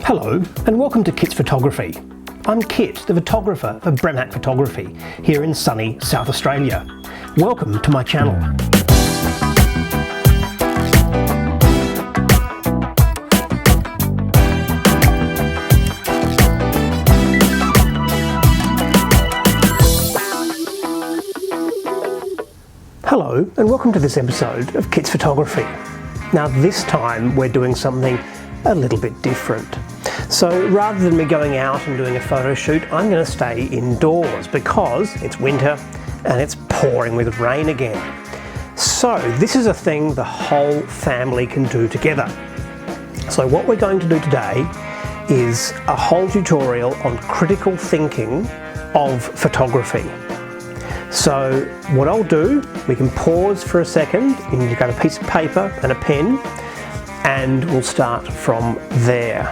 Hello and welcome to Kit's Photography. I'm Kit, the photographer of Bremac Photography here in sunny South Australia. Welcome to my channel. Hello and welcome to this episode of Kit's Photography. Now this time we're doing something a little bit different. So rather than me going out and doing a photo shoot, I'm going to stay indoors because it's winter and it's pouring with rain again. So this is a thing the whole family can do together. So what we're going to do today is a whole tutorial on critical thinking of photography. So what I'll do, we can pause for a second and you grab a piece of paper and a pen and we'll start from there.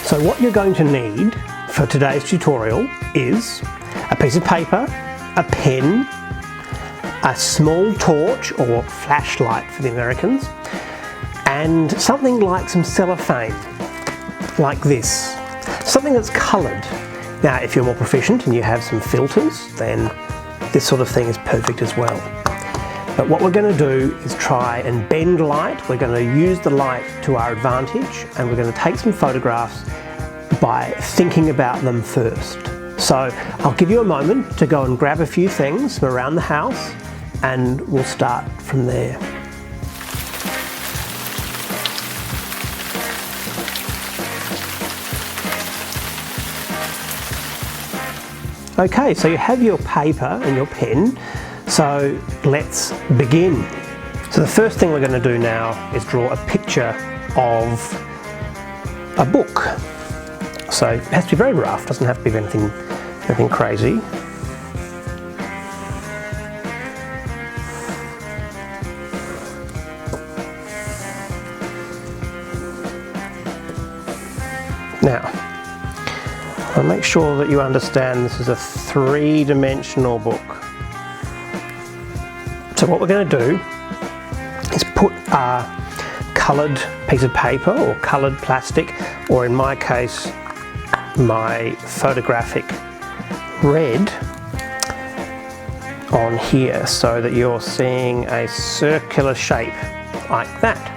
So what you're going to need for today's tutorial is a piece of paper, a pen, a small torch or flashlight for the Americans, and something like some cellophane, like this. Something that's coloured. Now, if you're more proficient and you have some filters, then this sort of thing is perfect as well. But what we're going to do is try and bend light. We're going to use the light to our advantage, and we're going to take some photographs by thinking about them first. So I'll give you a moment to go and grab a few things from around the house, and we'll start from there. Okay, so you have your paper and your pen, so let's begin. So the first thing we're going to do now is draw a picture of a book. So it has to be very rough, doesn't have to be anything crazy. Now, I'll make sure that you understand this is a three-dimensional book. So what we're going to do is put a coloured piece of paper or coloured plastic, or in my case, my photographic red, on here so that you're seeing a circular shape like that.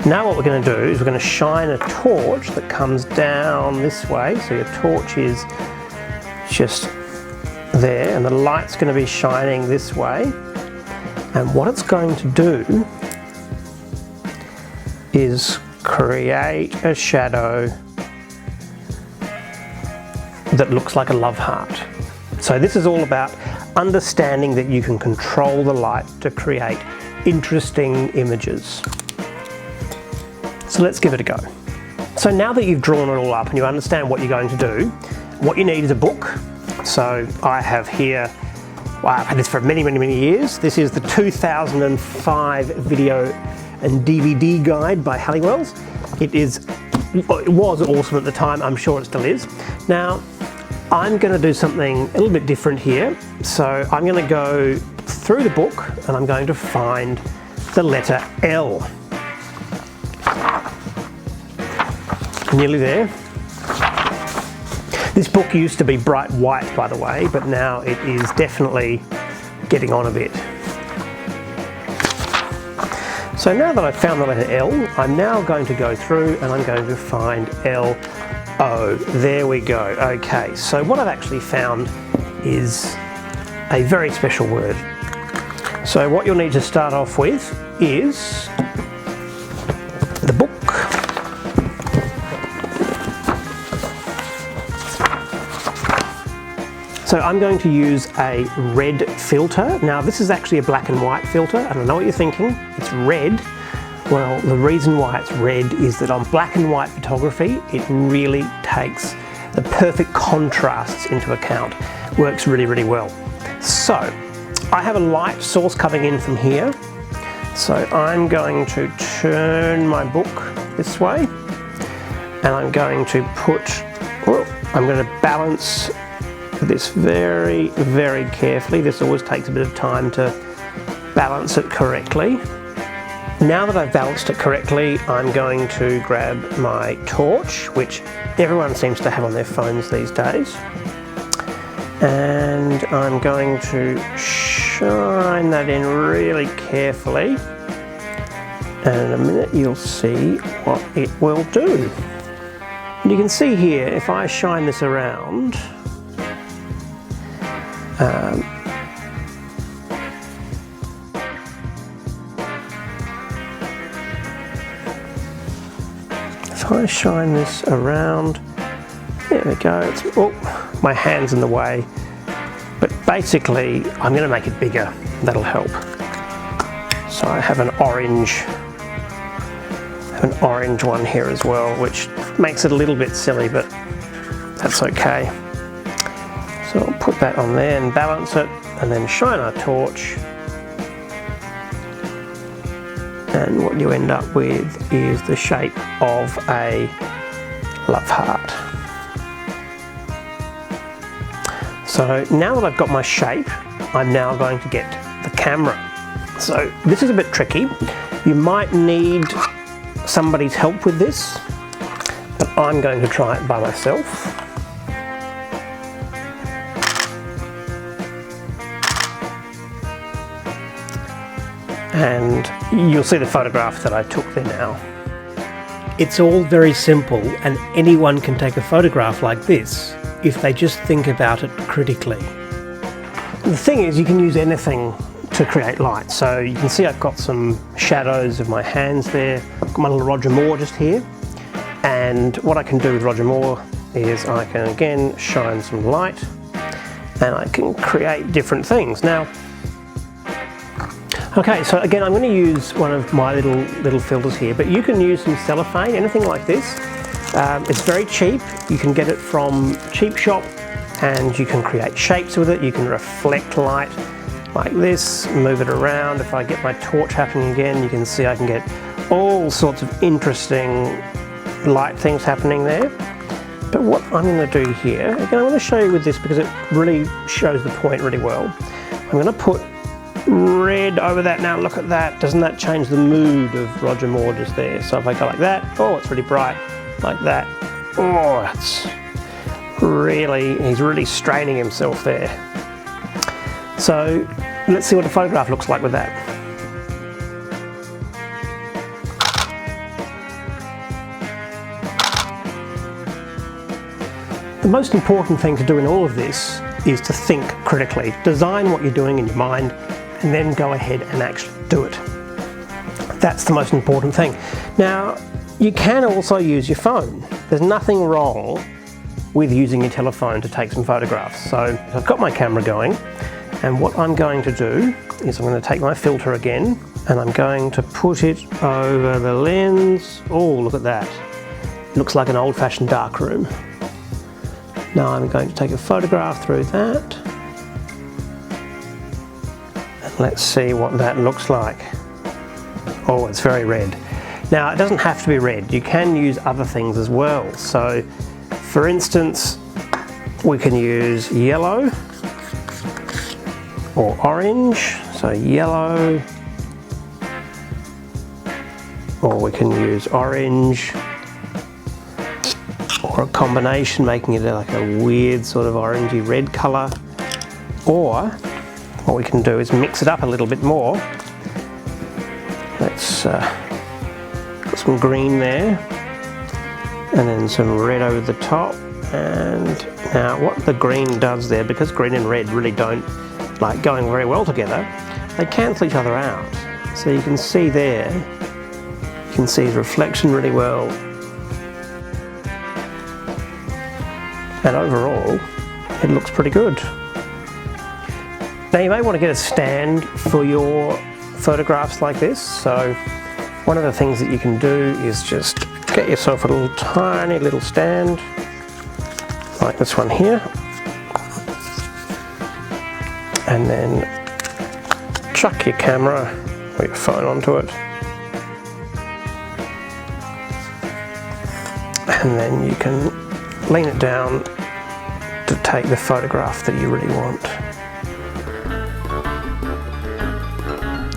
Now what we're going to do is we're going to shine a torch that comes down this way. So your torch is just there and the light's going to be shining this way. And what it's going to do is create a shadow that looks like a love heart. So this is all about understanding that you can control the light to create interesting images. So let's give it a go. So now that you've drawn it all up and you understand what you're going to do, what you need is a book. So I have here, well, I've had this for many years. This is the 2005 video and DVD guide by Halliwell's. It was awesome at the time, I'm sure it still is. Now, I'm going to do something a little bit different here. So I'm going to go through the book and I'm going to find the letter L. Nearly there. This book used to be bright white, by the way, but now it is definitely getting on a bit. So now that I've found the letter L, I'm now going to go through and I'm going to find L-O. There we go. Okay, so what I've actually found is a very special word. So what you'll need to start off with is the book. So I'm going to use a red filter. Now this is actually a black and white filter, and I know what you're thinking, it's red. Well, the reason why it's red is that on black and white photography, it really takes the perfect contrasts into account. Works really well. So I have a light source coming in from here. So I'm going to turn my book this way, and I'm going to put, I'm going to balance to this very, very carefully. This always takes a bit of time to balance it correctly. Now that I've balanced it correctly, I'm going to grab my torch, which everyone seems to have on their phones these days. And I'm going to shine that in really carefully. And in a minute you'll see what it will do. And you can see here, if I shine this around, if I shine this around, there we go, oh, my hand's in the way, but basically I'm going to make it bigger, that'll help. So I have an orange one here as well, which makes it a little bit silly, but that's okay. So I'll put that on there and balance it, and then shine our torch. And what you end up with is the shape of a love heart. So now that I've got my shape, I'm now going to get the camera. So this is a bit tricky. You might need somebody's help with this, but I'm going to try it by myself. And you'll see the photograph that I took there now. It's all very simple, and anyone can take a photograph like this if they just think about it critically. The thing is, you can use anything to create light. So you can see I've got some shadows of my hands there. I've got my little Roger Moore just here. And what I can do with Roger Moore is I can again shine some light and I can create different things. Now, okay, so again, I'm going to use one of my little filters here, but you can use some cellophane, anything like this. It's very cheap. You can get it from Cheap Shop, and you can create shapes with it. You can reflect light like this, move it around. If I get my torch happening again, you can see I can get all sorts of interesting light things happening there. But what I'm going to do here, again, I'm going to show you with this because it really shows the point really well. I'm going to put red over that. Now look at that. Doesn't that change the mood of Roger Moore just there? So if I go like that, oh, it's really bright. Like that, oh, it's really, he's really straining himself there. So let's see what the photograph looks like with that. The most important thing to do in all of this is to think critically. Design what you're doing in your mind and then go ahead and actually do it. That's the most important thing. Now, you can also use your phone. There's nothing wrong with using your telephone to take some photographs. So I've got my camera going, and what I'm going to do is I'm going to take my filter again and I'm going to put it over the lens. Oh, look at that. It looks like an old-fashioned darkroom. Now I'm going to take a photograph through that. And let's see what that looks like. Oh, it's very red. Now, it doesn't have to be red. You can use other things as well. So, for instance, we can use yellow or orange. So yellow, or we can use orange, or a combination, making it like a weird sort of orangey red colour. Or what we can do is mix it up a little bit more. Let's put some green there, and then some red over the top. And now what the green does there, because green and red really don't like going very well together, they cancel each other out. So you can see there, you can see the reflection really well. And overall, it looks pretty good. Now you may want to get a stand for your photographs like this. So one of the things that you can do is just get yourself a little tiny little stand, like this one here, and then chuck your camera or your phone onto it, and then you can lean it down to take the photograph that you really want.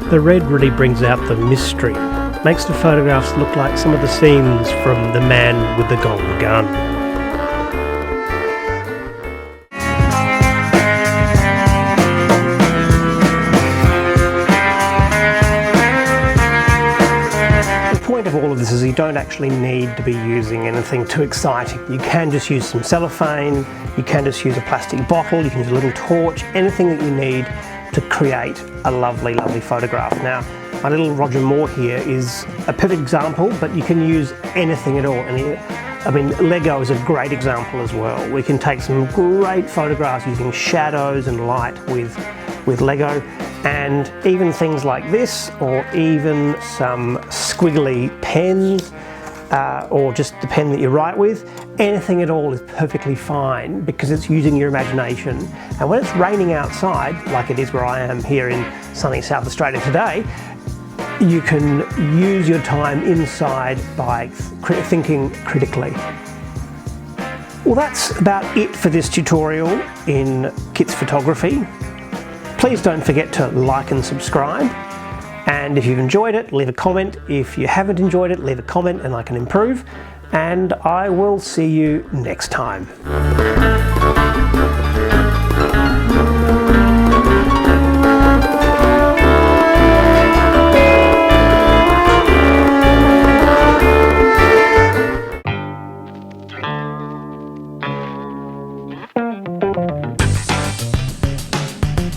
The red really brings out the mystery, makes the photographs look like some of the scenes from The Man with the Golden Gun. The point of all of this is you don't actually need to be using anything too exciting. You can just use some cellophane, you can just use a plastic bottle, you can use a little torch, anything that you need to create a lovely, lovely photograph. Now, my little Roger Moore here is a perfect example, but you can use anything at all. And I mean, Lego is a great example as well. We can take some great photographs using shadows and light with Lego, and even things like this, or even some squiggly pens, or just the pen that you write with. Anything at all is perfectly fine because it's using your imagination. And when it's raining outside, like it is where I am here in sunny South Australia today, you can use your time inside by thinking critically. Well, that's about it for this tutorial in kits photography. Please don't forget to like and subscribe. And if you've enjoyed it, leave a comment. If you haven't enjoyed it, leave a comment and I can improve. And I will see you next time.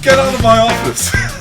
Get out of my office!